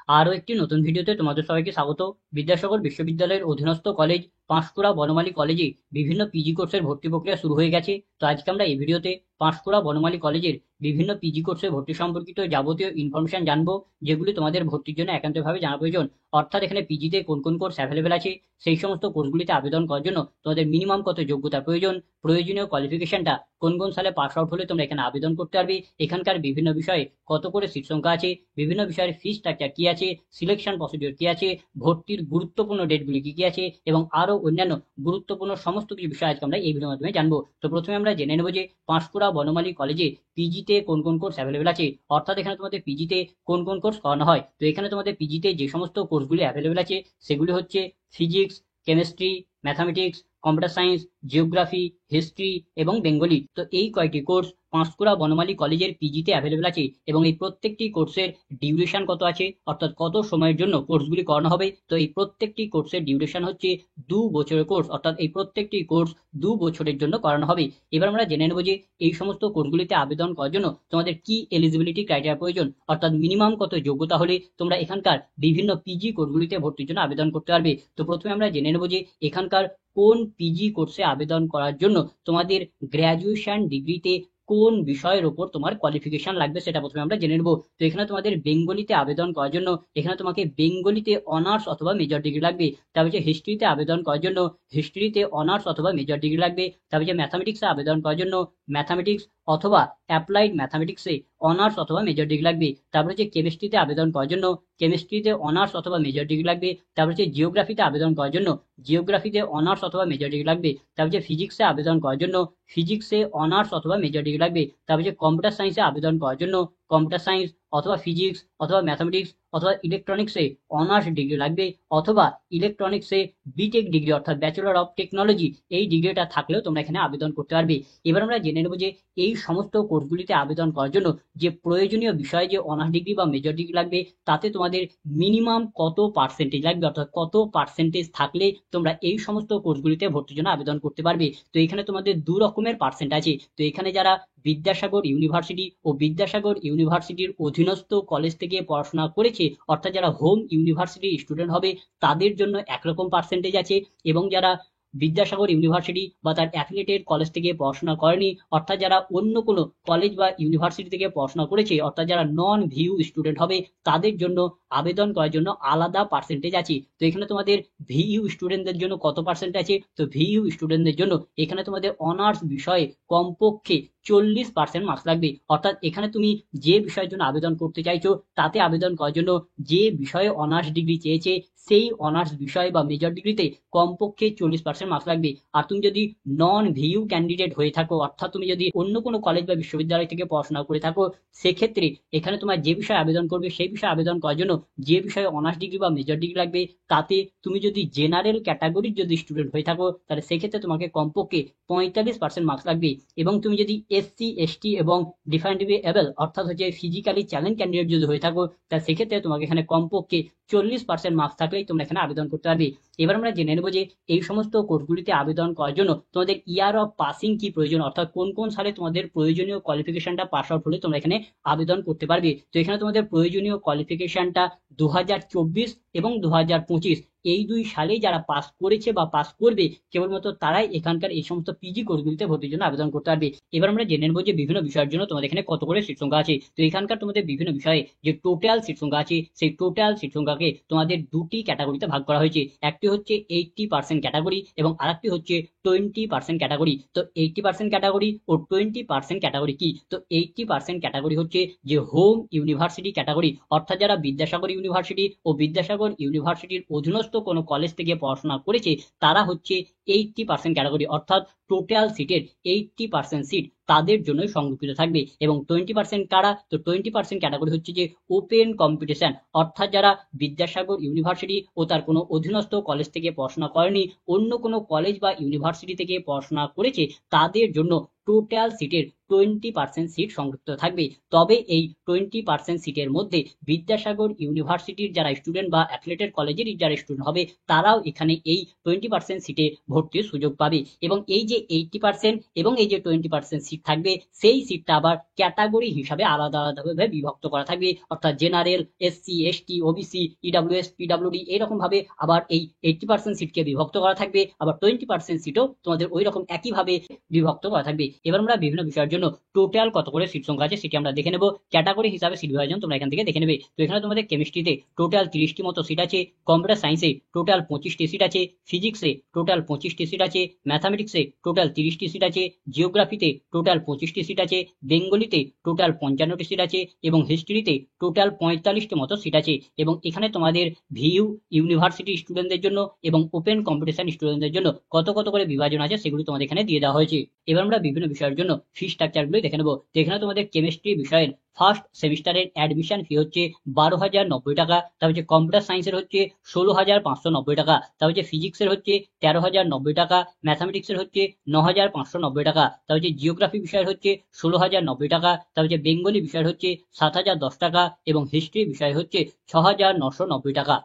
আরও একটি নতুন ভিডিওতে তোমাদের সবাইকে স্বাগত। বিদ্যাসাগর বিশ্ববিদ্যালয়ের অধীনস্থ কলেজ পাঁশকুড়া বনমালী কলেজে বিভিন্ন পিজি কোর্সের ভর্তি প্রক্রিয়া শুরু হয়ে গেছে। তো আজকে আমরা এই ভিডিওতে পাঁশকুড়া বনমালী কলেজের বিভিন্ন পিজি কোর্সের ভর্তি সম্পর্কিত যাবতীয় ইনফরমেশন জানবো, যেগুলি তোমাদের ভর্তির জন্য একান্তভাবে জানা প্রয়োজন। অর্থাৎ এখানে পিজিতে কোন কোন কোর্স অ্যাভেলেবেল আছে, সেই সমস্ত কোর্সগুলিতে আবেদন করার জন্য তোমাদের মিনিমাম কত যোগ্যতা প্রয়োজন, প্রয়োজনীয় কোয়ালিফিকেশনটা কোন কোন সালে পাস আউট হলে তোমরা এখানে আবেদন করতে পারবে, এখানকার বিভিন্ন বিষয়ে কত করে সিট সংখ্যা আছে, বিভিন্ন বিষয়ের ফি স্ট্রাকচার কি আছে, সিলেকশন প্রসিডিওর কি আছে, ভর্তির গুরুত্বপূর্ণ ডেটগুলি কি কি আছে এবং আরো অন্যান্য গুরুত্বপূর্ণ সমস্ত কিছু বিষয় আজকে আমরা এই ভিডিওর মাধ্যমে জানবো। তো প্রথমে আমরা জেনে নেব যে পাঁশকুড়া বনমালী কলেজে পিজিতে কোন কোন কোর্স অ্যাভেলেবেল আছে, অর্থাৎ এখানে তোমাদের পিজিতে কোন কোন কোর্স করানো হয়। তো এখানে তোমাদের পিজিতে যে সমস্ত কোর্সগুলি অ্যাভেলেবেল আছে সেগুলি হচ্ছে physics, chemistry, mathematics, computer science, geography, history এবং বেঙ্গলি। তো এই কয়টি কোর্স পাঁশকুড়া বনমালী কলেজের পিজিতে অ্যাভেলেবেল আছে এবং এই প্রত্যেকটি কোর্সের ডিউরেশন কত আছে, অর্থাৎ কত সময়ের জন্য কোর্সগুলি করানো হবে। তো এই প্রত্যেকটি কোর্সের ডিউরেশন হচ্ছে 2 বছরের কোর্স, অর্থাৎ এই প্রত্যেকটি কোর্স 2 বছরের জন্য করানো হবে। এবার আমরা জেনে নেব যে এই সমস্ত কোর্সগুলিতে আবেদন করার জন্য তোমাদের কি এলিজিবিলিটি ক্রাইটেরিয়া প্রয়োজন, অর্থাৎ মিনিমাম কত যোগ্যতা হলে তোমরা এখানকার বিভিন্ন পিজি কোর্সগুলিতে ভর্তির জন্য আবেদন করতে পারবে। তো প্রথমে আমরা জেনে নেব যে এখানকার কোন পিজি কোর্সে আবেদন করার জন্য তোমাদের গ্র্যাজুয়েশন ডিগ্রিতে কোন বিষয়ের ওপর তোমার কোয়ালিফিকেশন লাগবে সেটা প্রথমে আমরা জেনে নেব। তো এখানে তোমাদের বেঙ্গলিতে আবেদন করার জন্য এখানে তোমাকে বেঙ্গলিতে অনার্স অথবা মেজর ডিগ্রি লাগবে। তারপর যে হিস্ট্রিতে আবেদন করার জন্য হিস্ট্রিতে অনার্স অথবা মেজর ডিগ্রি লাগবে। তারপর যে ম্যাথামেটিক্সে আবেদন করার জন্য ম্যাথামেটিক্স অথবা অ্যাপ্লাইড ম্যাথামেটিক্সে অনার্স অথবা মেজর ডিগ্রি লাগবে। তারপরে যে কেমিস্ট্রিতে আবেদন করার জন্য কেমিস্ট্রিতে অনার্স অথবা মেজর ডিগ্রি লাগবে। তারপরে যে জিওগ্রাফিতে আবেদন করার জন্য জিওগ্রাফিতে অনার্স অথবা মেজর ডিগ্রি লাগবে। তারপর যে ফিজিক্সে আবেদন করার জন্য ফিজিক্সে অনার্স অথবা মেজর ডিগ্রি লাগবে। তারপর যে কম্পিউটার সায়েন্সে আবেদন করার জন্য কম্পিউটার সায়েন্স অথবা ফিজিক্স অথবা ম্যাথামেটিক্স অথবা ইলেকট্রনিক্সে অনার্স ডিগ্রি লাগবে, অথবা ইলেকট্রনিক্সে বিটেক ডিগ্রি অর্থাৎ ব্যাচেলর অফ টেকনোলজি এই ডিগ্রিটা থাকলেও তোমরা এখানে আবেদন করতে পারবে। এবার আমরা জেনে নেব যে এই সমস্ত কোর্সগুলিতে আবেদন করার জন্য যে প্রয়োজনীয় বিষয় যে অনার্স ডিগ্রি বা মেজর ডিগ্রি লাগবে, তাতে তোমাদের মিনিমাম কত পার্সেন্টেজ লাগবে, অর্থাৎ কত পার্সেন্টেজ থাকলে তোমরা এই সমস্ত কোর্সগুলিতে ভর্তির জন্য আবেদন করতে পারবে। তো এখানে তোমাদের 2 রকমের পার্সেন্ট আছে। তো এখানে যারা বিদ্যাসাগর ইউনিভার্সিটি ও বিদ্যাসাগর ইউনিভার্সিটির অধীনস্থ কলেজ থেকে পড়াশোনা করেছে, অর্থাৎ যারা হোম ইউনিভার্সিটি স্টুডেন্ট হবে তাদের জন্য একরকম পার্সেন্টেজ আছে, এবং যারা বিদ্যাসাগর ইউনিভার্সিটি বা তার অ্যাফিলিয়েটেড কলেজ থেকে পড়াশোনা করেনি, অর্থাৎ যারা অন্য কোনো কলেজ বা ইউনিভার্সিটি থেকে পড়াশোনা করেছে, অর্থাৎ যারা নন ভিউ স্টুডেন্ট হবে, তাদের জন্য আবেদন করার জন্য আলাদা পার্সেন্টেজ আছে। তো এখানে তোমাদের ভিইউ স্টুডেন্টদের জন্য কত পার্সেন্ট আছে, তো ভিইউ স্টুডেন্টদের জন্য এখানে তোমাদের অনার্স বিষয়ে কমপক্ষে 40% মার্কস লাগবে। অর্থাৎ এখানে তুমি যে বিষয়ের জন্য আবেদন করতে চাইছো তাতে আবেদন করার জন্য যে বিষয়ে অনার্স ডিগ্রি চেয়েছে সেই অনার্স বিষয় বা মেজর ডিগ্রিতে কমপক্ষে 40% মার্কস লাগবে। আর তুমি যদি নন ভিইউ ক্যান্ডিডেট হয়ে থাকো, অর্থাৎ তুমি যদি অন্য কোনো কলেজ বা বিশ্ববিদ্যালয় থেকে পড়াশোনা করে থাকো, সেক্ষেত্রে এখানে তোমার যে বিষয়ে আবেদন করবে সেই বিষয়ে আবেদন করার জন্য যে বিষয়ে অনার্স ডিগ্রি বা মেজর ডিগ্রি লাগবে, তাতে তুমি যদি জেনারেল ক্যাটাগরির যদি স্টুডেন্ট হয়ে থাকো তাহলে সেক্ষেত্রে তোমাকে কমপক্ষে 45% মার্কস লাগবে। এবং তুমি যদি এসসি এসটি এবং ডিফারেন্টলি এবল অর্থাৎ হচ্ছে ফিজিক্যালি চ্যালেঞ্জ ক্যান্ডিডেট যদি হয়ে থাকো, তাহলে সেক্ষেত্রে তোমাকে এখানে কমপক্ষে 40% মার্কস থাকলেই তোমরা এখানে আবেদন করতে পারবে। এবার আমরা জেনে নেব যে এই সমস্ত কোর্সগুলিতে আবেদন করার জন্য তোমাদের ইয়ার অফ পাসিং কি প্রয়োজন, অর্থাৎ কোন কোন সালে তোমাদের প্রয়োজনীয় কোয়ালিফিকেশনটা পাস আউট হলে তোমরা এখানে আবেদন করতে পারবে। তো এখানে তোমাদের প্রয়োজনীয় কোয়ালিফিকেশনটা 2024 এবং 2025 এই 2 সালেই যারা পাস করেছে বা পাস করবে কেবলমাত্র তারাই এখানকার এই সমস্ত পিজি কোর্সগুলিতে ভর্তির জন্য আবেদন করতে পারবে। এবার আমরা জেনে নেব যে বিভিন্ন বিষয়ের জন্য তোমাদের এখানে কত করে সিট সংখ্যা আছে। তো এখানকার তোমাদের বিভিন্ন বিষয়ে যে টোটাল সিট সংখ্যা আছে, সেই টোটাল সিট সংখ্যাকে তোমাদের 2টি ক্যাটাগরিতে ভাগ করা হয়েছে। একটি হচ্ছে 80% ক্যাটাগরি এবং আরেকটি হচ্ছে 20% ক্যাটাগরি। তো 80% ক্যাটাগরি ও 20% ক্যাটাগরি কি, তো 80% ক্যাটাগরি হচ্ছে যে হোম ইউনিভার্সিটি ক্যাটাগরি, অর্থাৎ যারা বিদ্যাসাগর ইউনিভার্সিটি ও বিদ্যাসাগর ইউনিভার্সিটির অধীনস্থ কোনো কলেজ থেকে পড়াশোনা করেছে, তারা হচ্ছে 80% ক্যাটাগরি, অর্থাৎ টোটাল সিটের 80% সিট তাদের জন্যই সংরক্ষিত থাকবে। এবং 20% কারা, তো 20% ক্যাটাগরি হচ্ছে যে ওপেন কম্পিটিশন, অর্থাৎ যারা বিদ্যাসাগর ইউনিভার্সিটি ও তার কোনো অধীনস্থ কলেজ থেকে পড়াশোনা করেনি, অন্য কোনো কলেজ বা ইউনিভার্সিটি থেকে পড়াশোনা করেছে, তাদের জন্য টোটাল সিটের 20% সিট সংযুক্ত থাকবে। তবে এই 20% সিটের মধ্যে বিদ্যাসাগর ইউনিভার্সিটির যারা স্টুডেন্ট বা অ্যাফিলিয়েটেড কলেজের যারা স্টুডেন্ট হবে তারাও এখানে এই 20% সিটে ভর্তির সুযোগ পাবে। এবং এই যে 80% এবং এই যে 20% সিট থাকবে, সেই সিটটা আবার ক্যাটাগরি হিসাবে আলাদা আলাদাভাবে বিভক্ত করা থাকবে। অর্থাৎ general, SC, ST, OBC, EWS, PWD এইরকম ভাবে আবার এই 80% সিটকে বিভক্ত করা থাকবে। আবার 20% সিটও তোমাদের ওই রকম একইভাবে বিভক্ত করা থাকবে। এবার আমরা বিভিন্ন বিষয়ের জন্য টোটাল কত করে সিট সংখ্যা আছে সেটি আমরা দেখে নেব। ক্যাটাগরি হিসাবে সিট বিভাজন তোমরা এখান থেকে দেখে নেবে। তো এখানে তোমাদের কেমিস্ট্রিতে টোটাল 30টি মতো সিট আছে, কম্পিউটার সায়েন্সে টোটাল 25টি সিট আছে, ফিজিক্সে টোটাল 25টি সিট আছে, ম্যাথামেটিক্সে টোটাল 30টি সিট আছে, জিওগ্রাফিতে টোটাল 25টি সিট আছে, বেঙ্গলিতে টোটাল 55টি সিট আছে এবং হিস্ট্রিতে টোটাল 45টি মতো সিট আছে। এবং এখানে তোমাদের ভিইউ ইউনিভার্সিটি স্টুডেন্টদের জন্য এবং ওপেন কম্পিটিশন স্টুডেন্টদের জন্য কত কত করে বিভাজন আছে সেগুলো তোমাদের এখানে দিয়ে দেওয়া হয়েছে। এবার আমরা বিভিন্ন বিষয়ের জন্য ফি স্ট্রাকচারগুলো দেখে নেব। তো এখানে তোমাদের কেমিস্ট্রি বিষয়ের ফার্স্ট সেমিস্টারের অ্যাডমিশন ফি হচ্ছে 12,090 টাকা। তার হচ্ছে কম্পিউটার সায়েন্সের হচ্ছে 16,590 টাকা। তার হচ্ছে ফিজিক্সের হচ্ছে 13,090 টাকা, ম্যাথামেটিক্সের হচ্ছে 9,590 টাকা। তার হচ্ছে জিওগ্রাফি বিষয়ের হচ্ছে 16,090 টাকা। তার হচ্ছে বেঙ্গলি বিষয়ের হচ্ছে 7,010 টাকা এবং হিস্ট্রি বিষয় হচ্ছে 6,990 টাকা।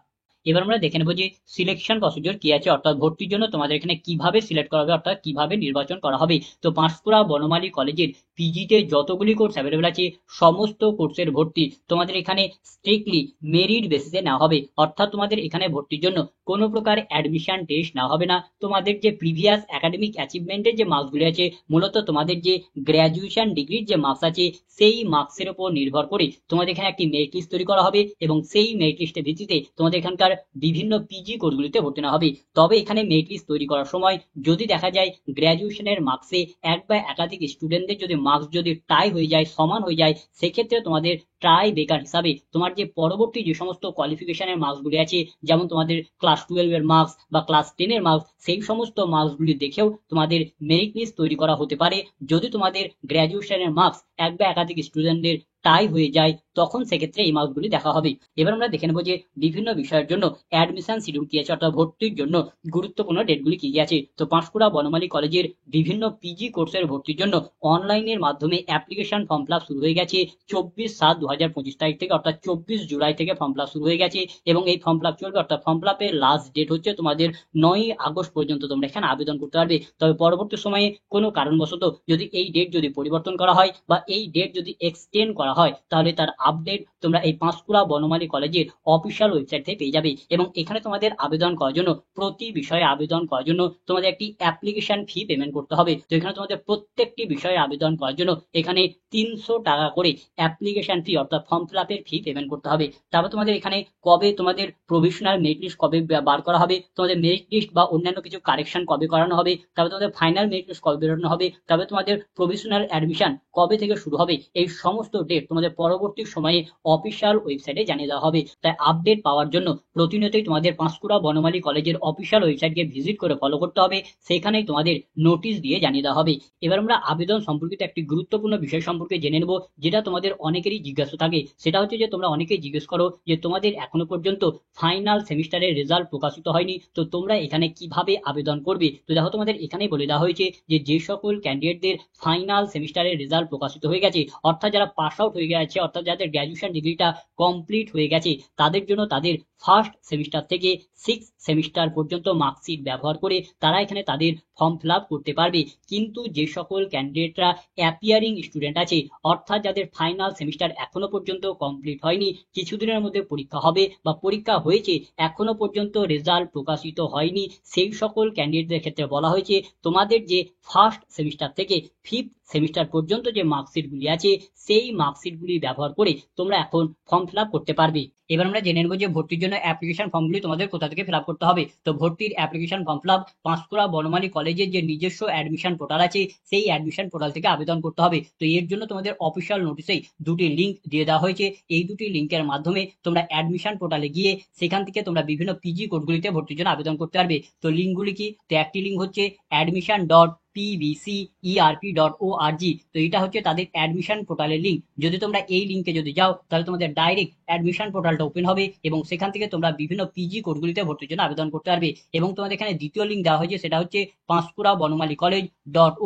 এবার আমরা দেখে নেবো যে সিলেকশন প্রসিডিওর কি আছে, অর্থাৎ ভর্তির জন্য তোমাদের এখানে কিভাবে সিলেক্ট করা হবে, অর্থাৎ কিভাবে নির্বাচন করা হবে। তো পাঁশকুড়া বনমালী কলেজের পিজিতে যতগুলি কোর্স অ্যাভেলেবল আছে সমস্ত কোর্সের ভর্তি তোমাদের এখানে স্ট্রিক্টলি মেরিট বেসিসে নেওয়া হবে। অর্থাৎ তোমাদের এখানে ভর্তির জন্য কোনো প্রকার অ্যাডমিশন টেস্ট নেওয়া হবে না। তোমাদের যে প্রিভিয়াস একাডেমিক অ্যাচিভমেন্টের যে মার্কসগুলি আছে, মূলত তোমাদের যে গ্র্যাজুয়েশন ডিগ্রির যে মার্কস আছে সেই মার্কসের উপর নির্ভর করে তোমাদের এখানে একটি মেরিট লিস্ট তৈরি করা হবে এবং সেই মেরিট লিস্টের ভিত্তিতে তোমাদের এখানকার বিভিন্ন পিজি কোর্সগুলিতে ভর্তি নেওয়া হবে। তবে এখানে মেরিট লিস্ট তৈরি করার সময় যদি দেখা যায় গ্র্যাজুয়েশনের মার্কসে এক বা একাধিক স্টুডেন্টদের যদি মার্কস যদি টাই হয়ে যায়, সমান হয়ে যায়, সেক্ষেত্রে তোমাদের ট্রাই বেকার হিসাবে তোমার যে পরবর্তী যে সমস্ত কোয়ালিফিকেশনের মার্কসগুলি আছে, যেমন তোমাদের ক্লাস 12 এর মার্কস বা ক্লাস 10 এর মার্কস, সেই সমস্ত মার্কসগুলি দেখেও তোমাদের মেরিট লিস্ট তৈরি করা হতে পারে। যদি তোমাদের গ্র্যাজুয়েশনের মার্কস এক বা একাধিক স্টুডেন্টদের টাই হয়ে যায় তখন সেক্ষেত্রে এই মার্কসগুলি দেখা হবে। এবার আমরা দেখে নেবো যে বিভিন্ন বিষয়ের জন্য অ্যাডমিশন শিডিউল কি আছে, অর্থাৎ ভর্তির জন্য গুরুত্বপূর্ণ ডেটগুলি কি কি আছে। তো পাঁশকুড়া বনমালী কলেজের বিভিন্ন পিজি কোর্সের ভর্তির জন্য অনলাইনের মাধ্যমে অ্যাপ্লিকেশন ফর্ম ফিল আপ শুরু হয়ে গেছে 24/7/2025 তারিখ থেকে, অর্থাৎ 24 জুলাই থেকে ফর্ম ফিল আপ শুরু হয়ে গেছে এবং এই ফর্ম ফিল আপ চলবে। অর্থাৎ ফর্ম ফিল আপের লাস্ট ডেট হচ্ছে তোমাদের 9 আগস্ট পর্যন্ত তোমরা এখানে আবেদন করতে পারবে। তবে পরবর্তী সময়ে কোনো কারণবশত যদি এই ডেট যদি পরিবর্তন করা হয় বা এই ডেট যদি এক্সটেন্ড করা হয় তাহলে তার আপডেট তোমরা এই পাঁশকুড়া বনমালী কলেজের অফিসিয়াল ওয়েবসাইট থেকে পেয়ে যাবে। এবং এখানে তোমাদের আবেদন করার জন্য প্রতি বিষয়ে আবেদন করার জন্য তোমাদের একটি অ্যাপ্লিকেশন ফি পেমেন্ট করতে হবে। তো এখানে তোমাদের প্রত্যেকটি বিষয়ে আবেদন করার জন্য এখানে 300 টাকা করে অ্যাপ্লিকেশন ফি অর্থাৎ ফর্ম ফিল আপের ফি পেমেন্ট করতে হবে। তারপর তোমাদের এখানে কবে তোমাদের প্রভিশনাল মেরিট লিস্ট কবে বার করা হবে, তোমাদের মেরিট লিস্ট বা অন্যান্য কিছু কারেকশন কবে করানো হবে, তারপর তোমাদের ফাইনাল মেরিট লিস্ট কবে বেরোনো হবে, তারপর তোমাদের প্রভিশনাল অ্যাডমিশন কবে থেকে শুরু হবে, এই সমস্ত ডেট তোমাদের পরবর্তী সময়ে অফিসিয়াল ওয়েবসাইটে জানিয়ে দেওয়া হবে। তাই আপডেট পাওয়ার জন্য প্রতিনিয়তই তোমাদের পাঁশকুড়া বনমালী কলেজের অফিসিয়াল ওয়েবসাইটকে ভিজিট করে ফলো করতে হবে, সেখানেই তোমাদের নোটিশ দিয়ে জানিয়ে দেওয়া হবে। এবার আমরা আবেদন সম্পর্কিত একটি গুরুত্বপূর্ণ বিষয় সম্পর্কে জেনে নেব, যেটা তোমাদের অনেকেরই জিজ্ঞাসা থাকে। সেটা হচ্ছে যে তোমরা অনেকেই জিজ্ঞেস করো যে তোমাদের এখনো পর্যন্ত ফাইনাল সেমিস্টারের রেজাল্ট প্রকাশিত হয়নি, তো তোমরা এখানে কিভাবে আবেদন করবে। তো দেখো তোমাদের এখানেই বলে দেওয়া হয়েছে যে সকল ক্যান্ডিডেটদের ফাইনাল সেমিস্টারের রেজাল্ট প্রকাশিত হয়ে গেছে, অর্থাৎ যারা পাস আউট হয়ে গেছে, অর্থাৎ যাদের গ্র্যাজুয়েশন ডিগ্রিটা কমপ্লিট হয়ে গেছে, তাদের জন্য তাদের ফার্স্ট সেমিস্টার থেকে 6 সেমিস্টার পর্যন্ত মার্কশিট ব্যবহার করে তারা এখানে তাদের ফর্ম ফিল আপ করতে পারবে। কিন্তু যে সকল ক্যান্ডিডেটরা অ্যাপিয়ারিং স্টুডেন্ট আছে, অর্থাৎ যাদের ফাইনাল সেমিস্টার এখনো পর্যন্ত কমপ্লিট হয়নি, কিছুদিনের মধ্যে পরীক্ষা হবে বা পরীক্ষা হয়েছে এখনো পর্যন্ত রেজাল্ট প্রকাশিত হয়নি, সেই সকল ক্যান্ডিডেটদের ক্ষেত্রে বলা হয়েছে তোমাদের যে ফার্স্ট সেমিস্টার থেকে 5th সেমিস্টার পর্যন্ত যে মার্কশিটগুলি আছে সেই মার্কশিটগুলি ব্যবহার করে তোমরা এখন ফর্ম ফিল আপ করতে পারবে। এবার আমরা জেনে নেব যে ভর্তির জন্য অ্যাপ্লিকেশন ফর্মগুলি তোমাদের কোথা থেকে ফিল আপ করতে হবে। তো ভর্তির application form fill up Panskura Banamali কলেজের যে নিজস্ব অ্যাডমিশন পোর্টাল আছে সেই অ্যাডমিশন পোর্টাল থেকে আবেদন করতে হবে। তো এর জন্য তোমাদের অফিসিয়াল নোটিশেই দুটি লিঙ্ক দিয়ে দেওয়া হয়েছে। এই দুটি লিঙ্কের মাধ্যমে তোমরা অ্যাডমিশন পোর্টালে গিয়ে সেখান থেকে তোমরা বিভিন্ন পিজি কোর্সগুলিতে ভর্তির জন্য আবেদন করতে পারবে। তো লিঙ্কগুলি কি? তো একটি লিঙ্ক হচ্ছে admission.pgcode.ac pvcerp.org। তো এটা হচ্ছে তাদের অ্যাডমিশন পোর্টালের লিঙ্ক। যদি তোমরা এই লিঙ্কে যদি যাও তাহলে তোমাদের ডাইরেক্ট অ্যাডমিশন পোর্টালটা ওপেন হবে এবং সেখান থেকে তোমরা বিভিন্ন পিজি কোর্সগুলিতে ভর্তির জন্য আবেদন করতে পারবে। এবং তোমাদের এখানে দ্বিতীয় লিঙ্ক দেওয়া হয়েছে, সেটা হচ্ছে পাঁশকুড়া বনমালী কলেজ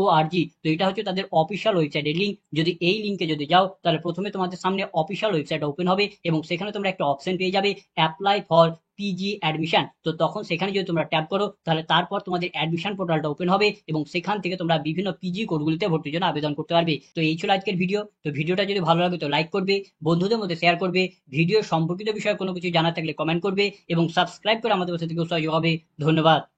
.org। তো এটা হচ্ছে তাদের অফিসিয়াল ওয়েবসাইটের লিঙ্ক। যদি এই লিঙ্কে যদি যাও তাহলে প্রথমে তোমাদের সামনে অফিসিয়াল ওয়েবসাইট ওপেন হবে এবং সেখানে তোমরা একটা অপশন পেয়ে যাবে অ্যাপ্লাই ফর পিজি অ্যাডমিশন। তো তখন সেখানে যদি তোমরা ট্যাপ করো তাহলে তারপর তোমাদের অ্যাডমিশন পোর্টালটা ওপেন হবে এবং সেখান থেকে তোমরা বিভিন্ন পিজি কোর্সগুলিতে ভর্তির জন্য আবেদন করতে পারবে। তো এই ছিল আজকের ভিডিও। তো ভিডিওটা যদি ভালো লাগে তো লাইক করবে, বন্ধুদের মধ্যে শেয়ার করবে, ভিডিও সম্পর্কিত বিষয়ে কোনো কিছু জানার থাকলে কমেন্ট করবে এবং সাবস্ক্রাইব করে আমাদের সাথে কেউ সহযোগ হবে। ধন্যবাদ।